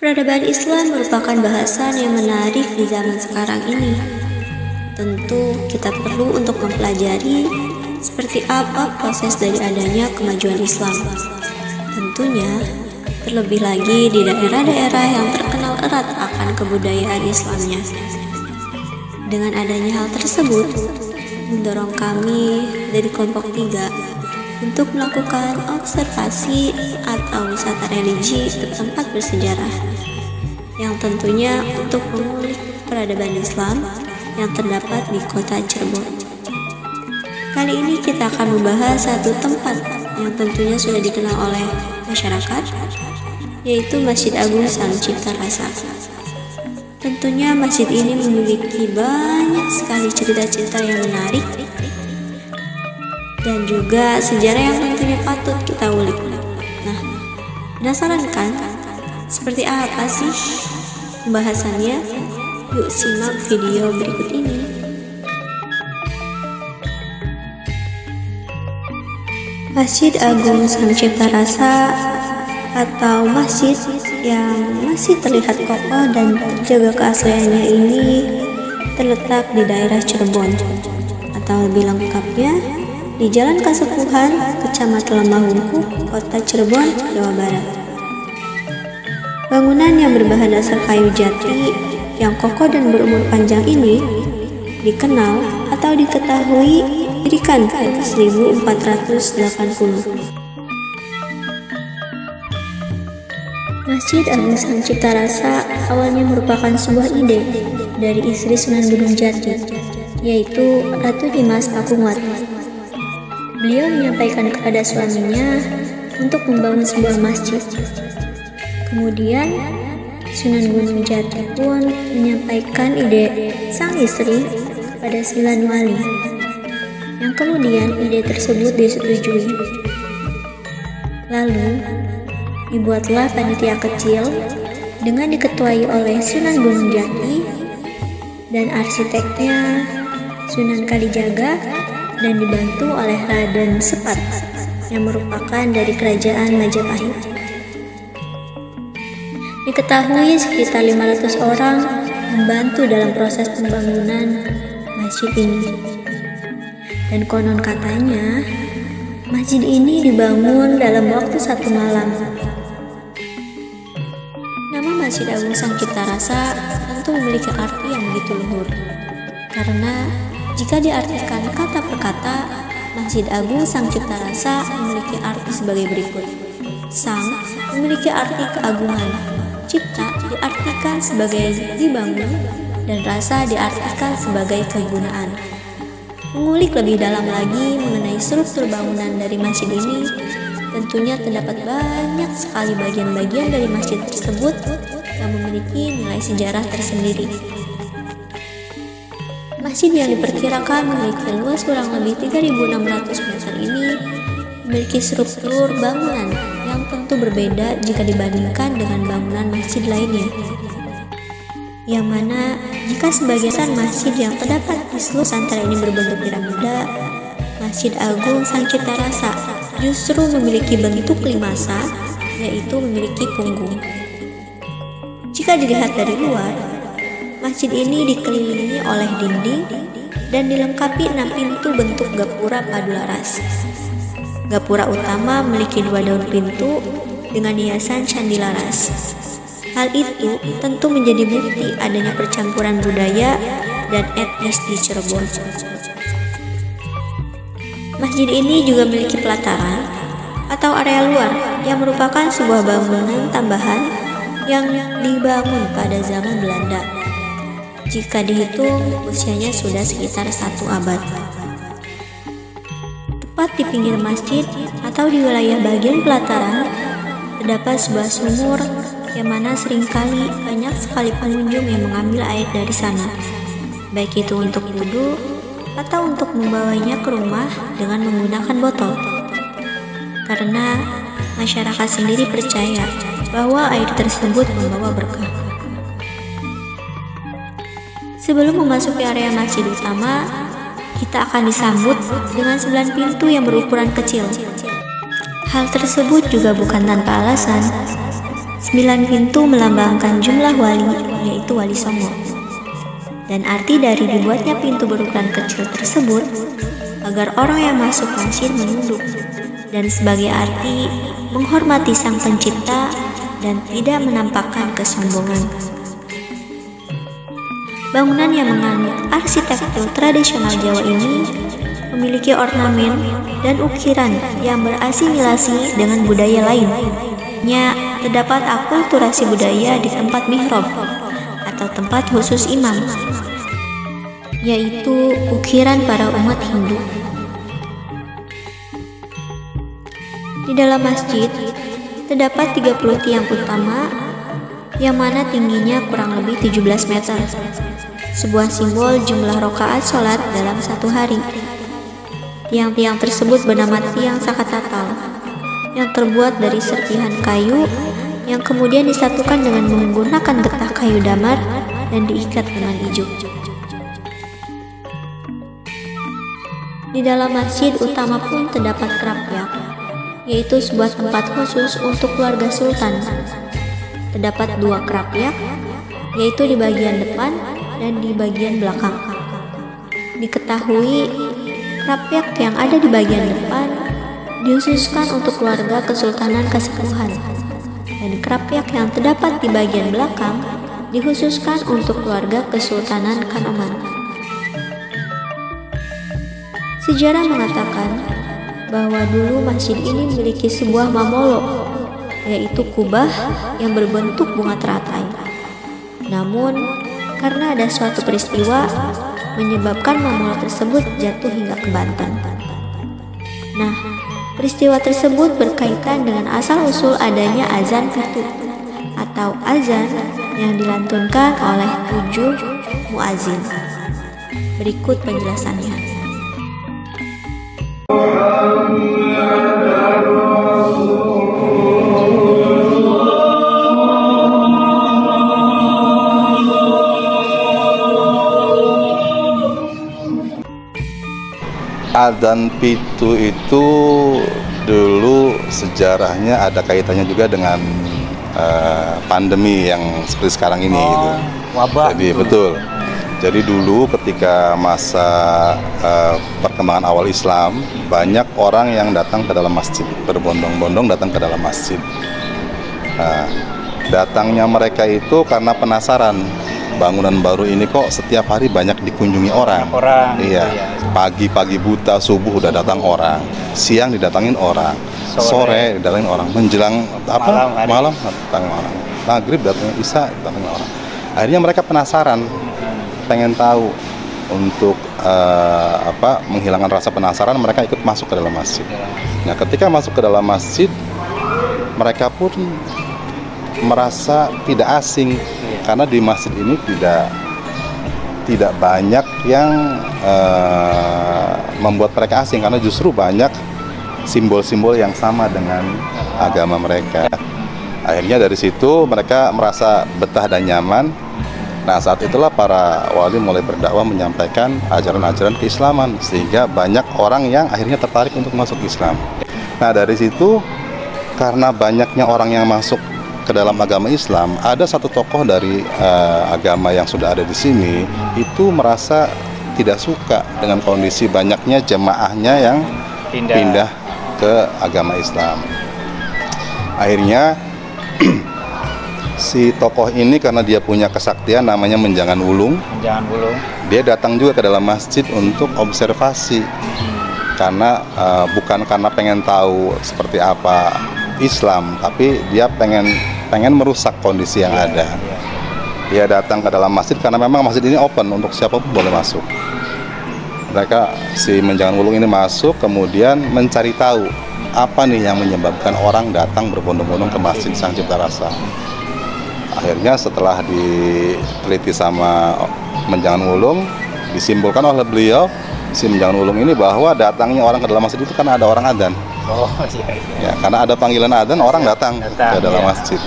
Peradaban Islam merupakan bahasan yang menarik di zaman sekarang ini. Tentu kita perlu untuk mempelajari seperti apa proses dari adanya kemajuan Islam. Tentunya, terlebih lagi di daerah-daerah yang terkenal erat akan kebudayaan Islamnya. Dengan adanya hal tersebut, mendorong kami dari kelompok 3 untuk melakukan observasi atau wisata religi ke tempat bersejarah, yang tentunya untuk mengulik peradaban Islam yang terdapat di kota Cirebon. Kali ini kita akan membahas satu tempat yang tentunya sudah dikenal oleh masyarakat, yaitu Masjid Agung Sang Cipta Rasa. Tentunya masjid ini memiliki banyak sekali cerita-cerita yang menarik dan juga sejarah yang tentunya patut kita ulik. Nah, penasaran kan? Seperti apa sih pembahasannya? Yuk simak video berikut ini. Masjid Agung Sang Cipta Rasa atau masjid yang masih terlihat kokoh dan terjaga keasliannya ini terletak di daerah Cirebon, atau lebih lengkapnya di Jalan Kasepuhan, Kecamatan Lemahungku, Kota Cirebon, Jawa Barat. Bangunan yang berbahan dasar kayu jati yang kokoh dan berumur panjang ini dikenal atau diketahui didirikan pada 1480. Masjid Agung Sang Cipta Rasa awalnya merupakan sebuah ide dari istri Sunan Gunung Jati, yaitu Ratu Dimas Pakuwati. Beliau menyampaikan kepada suaminya untuk membangun sebuah masjid. Kemudian, Sunan Gunung Jati pun menyampaikan ide sang istri pada Sembilan Wali, yang kemudian ide tersebut disetujui. Lalu, dibuatlah panitia kecil dengan diketuai oleh Sunan Gunung Jati dan arsiteknya Sunan Kalijaga, dan dibantu oleh Raden Sepat yang merupakan dari kerajaan Majapahit. Diketahui sekitar 500 orang membantu dalam proses pembangunan masjid ini. Dan konon katanya, masjid ini dibangun dalam waktu 1 malam. Nama Masjid Agung Sang Cipta Rasa tentu memiliki arti yang begitu luhur, karena jika diartikan kata per kata, Masjid Agung Sang Cipta Rasa memiliki arti sebagai berikut. Sang memiliki arti keagungan, cipta diartikan sebagai dibangun, dan rasa diartikan sebagai kegunaan. Mengulik lebih dalam lagi mengenai struktur bangunan dari masjid ini, tentunya terdapat banyak sekali bagian-bagian dari masjid tersebut yang memiliki nilai sejarah tersendiri. Masjid yang diperkirakan memiliki luas kurang lebih 3.600 meter ini memiliki struktur bangunan yang tentu berbeda jika dibandingkan dengan bangunan masjid lainnya. Yang mana jika sebagian masjid yang terdapat di seluruh Nusantara ini berbentuk piramida, Masjid Agung Sang Cipta Rasa justru memiliki bentuk limasa, yaitu memiliki punggung. Jika dilihat dari luar, masjid ini dikelilingi oleh dinding dan dilengkapi 6 pintu bentuk gapura padu laras. Gapura utama memiliki 2 daun pintu dengan hiasan candi laras. Hal itu tentu menjadi bukti adanya percampuran budaya dan etnis di Cirebon. Masjid ini juga memiliki pelataran atau area luar yang merupakan sebuah bangunan tambahan yang dibangun pada zaman Belanda. Jika dihitung, usianya sudah sekitar 1 abad. Tepat di pinggir masjid atau di wilayah bagian pelataran, terdapat sebuah sumur yang mana seringkali banyak sekali pengunjung yang mengambil air dari sana, baik itu untuk wudhu atau untuk membawanya ke rumah dengan menggunakan botol. Karena masyarakat sendiri percaya bahwa air tersebut membawa berkah. Sebelum memasuki area masjid utama, kita akan disambut dengan 9 pintu yang berukuran kecil. Hal tersebut juga bukan tanpa alasan, 9 pintu melambangkan jumlah wali, yaitu wali songo. Dan arti dari dibuatnya pintu berukuran kecil tersebut agar orang yang masuk masjid menunduk, dan sebagai arti menghormati Sang Pencipta dan tidak menampakkan kesombongan. Bangunan yang menganut arsitektur tradisional Jawa ini memiliki ornamen dan ukiran yang berasimilasi dengan budaya lain. Terdapat akulturasi budaya di tempat mihrab atau tempat khusus imam, yaitu ukiran para umat Hindu. Di dalam masjid terdapat 30 tiang utama yang mana tingginya kurang lebih 17 meter, sebuah simbol jumlah rakaat sholat dalam satu hari. Tiang-tiang tersebut bernama tiang sakatatal, yang terbuat dari serpihan kayu yang kemudian disatukan dengan menggunakan getah kayu damar dan diikat dengan ijuk. Di dalam masjid utama pun terdapat krapyak, yaitu sebuah tempat khusus untuk keluarga sultan. Terdapat 2 krapyak, yaitu di bagian depan dan di bagian belakang. Diketahui krapyak yang ada di bagian depan dikhususkan untuk keluarga Kesultanan Kasepuhan, dan krapyak yang terdapat di bagian belakang dikhususkan untuk keluarga Kesultanan Kanoman. Sejarah mengatakan bahwa dulu masjid ini memiliki sebuah mamolo, yaitu kubah yang berbentuk bunga teratai. Namun, karena ada suatu peristiwa menyebabkan mamolo tersebut jatuh hingga ke Banten. Nah, peristiwa tersebut berkaitan dengan asal-usul adanya azan pitu atau azan yang dilantunkan oleh 7 muazin. Berikut penjelasannya. Adzan pitu itu dulu sejarahnya ada kaitannya juga dengan pandemi yang seperti sekarang ini gitu. Wabah. Jadi betul. Jadi dulu ketika masa perkembangan awal Islam, banyak orang yang datang ke dalam masjid, berbondong-bondong datang ke dalam masjid. Datangnya mereka itu karena penasaran, bangunan baru ini kok setiap hari banyak dikunjungi orang. Iya. Pagi-pagi buta subuh udah datang orang, siang didatangin orang, sore didatangin orang, menjelang malam datangin orang, maghrib datangin, isya datangin orang. Akhirnya mereka penasaran, pengen tahu. Untuk menghilangkan rasa penasaran, mereka ikut masuk ke dalam masjid. Nah, ketika masuk ke dalam masjid, mereka pun merasa tidak asing, karena di masjid ini tidak banyak yang membuat mereka asing, karena justru banyak simbol-simbol yang sama dengan agama mereka. Akhirnya dari situ mereka merasa betah dan nyaman. Nah, saat itulah para wali mulai berdakwah menyampaikan ajaran-ajaran keislaman, sehingga banyak orang yang akhirnya tertarik untuk masuk Islam. Nah, dari situ karena banyaknya orang yang masuk ke dalam agama Islam, ada satu tokoh dari agama yang sudah ada di sini itu merasa tidak suka dengan kondisi banyaknya jemaahnya yang pindah ke agama Islam. Akhirnya si tokoh ini karena dia punya kesaktian namanya Menjangan Wulung. Dia datang juga ke dalam masjid untuk observasi. Karena bukan karena pengen tahu seperti apa Islam, tapi dia pengen merusak kondisi yang ada. Dia datang ke dalam masjid karena memang masjid ini open untuk siapapun boleh masuk. Si Menjangan Wulung ini masuk, kemudian mencari tahu apa nih yang menyebabkan orang datang berbondong-bondong ke Masjid Sang Cipta Rasa. Akhirnya setelah diteliti sama Menjangan Wulung, disimpulkan oleh beliau, si Menjangan Wulung ini, bahwa datangnya orang ke dalam masjid itu karena ada orang adzan. Ya, karena ada panggilan adzan, orang datang ke dalam masjid.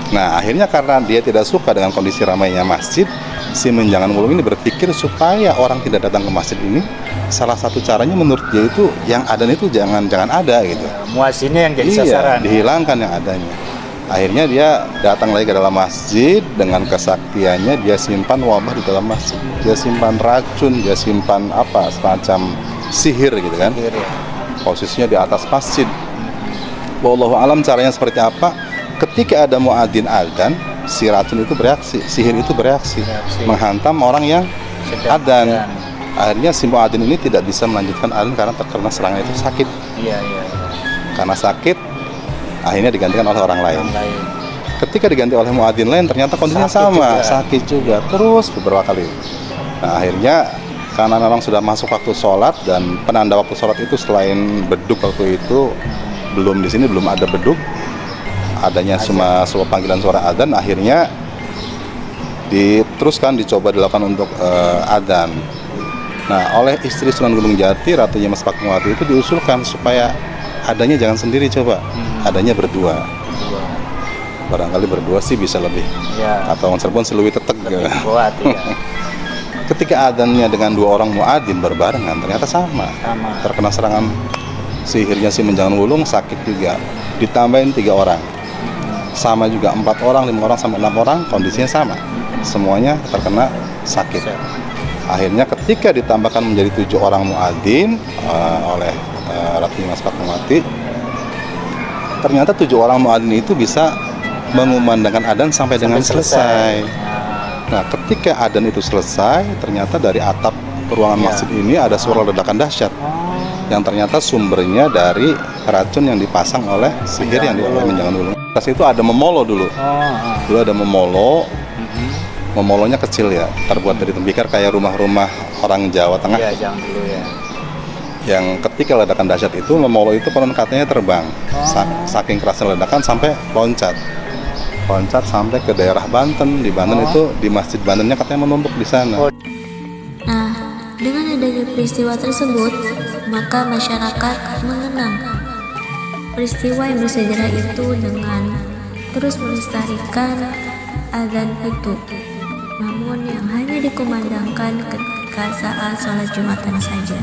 Nah, akhirnya karena dia tidak suka dengan kondisi ramainya masjid, si Menjangan Wulung ini berpikir supaya orang tidak datang ke masjid ini, salah satu caranya menurut dia itu yang adzan itu jangan ada gitu. Muazzinnya yang jadi sasaran. Dihilangkan yang adanya. Akhirnya dia datang lagi ke dalam masjid, dengan kesaktiannya dia simpan wabah di dalam masjid. Dia simpan racun, dia simpan apa, semacam sihir gitu kan. Posisinya di atas masjid. Wallahu alam caranya seperti apa? Ketika ada muadzin adzan, si racun itu bereaksi, sihir itu bereaksi, menghantam orang yang adzan. Akhirnya si muadzin ini tidak bisa melanjutkan adzan karena terkena serangan itu sakit. Karena sakit, akhirnya digantikan oleh orang lain. Ketika diganti oleh muadzin lain, ternyata kondisinya sama, sakit juga, terus beberapa kali. Nah, akhirnya karena memang sudah masuk waktu sholat, dan penanda waktu sholat itu selain beduk waktu itu belum, di sini belum ada beduk, adanya cuma panggilan suara adzan. Akhirnya diteruskan, dicoba dilakukan untuk adzan. Nah, oleh istri Sunan Gunung Jati, Ratu Nyimas Pakmuwati itu diusulkan supaya adanya jangan sendiri, coba adanya berdua. Barangkali berdua sih bisa lebih, atau Cirebon seluwi tetek kuat, Ketika adzannya dengan 2 orang muadzin berbarengan, ternyata sama. Terkena serangan sihirnya si Menjangan Wulung, sakit juga. Ditambahin 3 orang, sama juga 4 orang, 5 orang sampai 6 orang, kondisinya sama. Semuanya terkena sakit. Akhirnya ketika ditambahkan menjadi 7 orang muadzin oleh Ratu Nyimas Pakmuwati, ternyata 7 orang muadzin itu bisa mengumandangkan adzan sampai dengan selesai. Nah, ketika adzan itu selesai, ternyata dari atap ruangan masjid ini ada suara ledakan dahsyat, yang ternyata sumbernya dari racun yang dipasang oleh sihir yang oleh Menjangan Wulung. Pas itu ada memolo dulu. Dulu ada memolo. Memolonya kecil ya, terbuat dari tembikar kayak rumah-rumah orang Jawa Tengah. Yang ketika ledakan dahsyat itu, memolo itu konon katanya terbang. Saking kerasnya ledakan sampai loncat sampai ke daerah Banten. Di Banten itu, di Masjid Bantennya katanya menumpuk di sana. Nah, dengan adanya peristiwa tersebut, maka masyarakat mengenang peristiwa yang bersejarah itu dengan terus melestarikan adzan itu, namun yang hanya dikumandangkan ketika saat sholat Jumatan saja.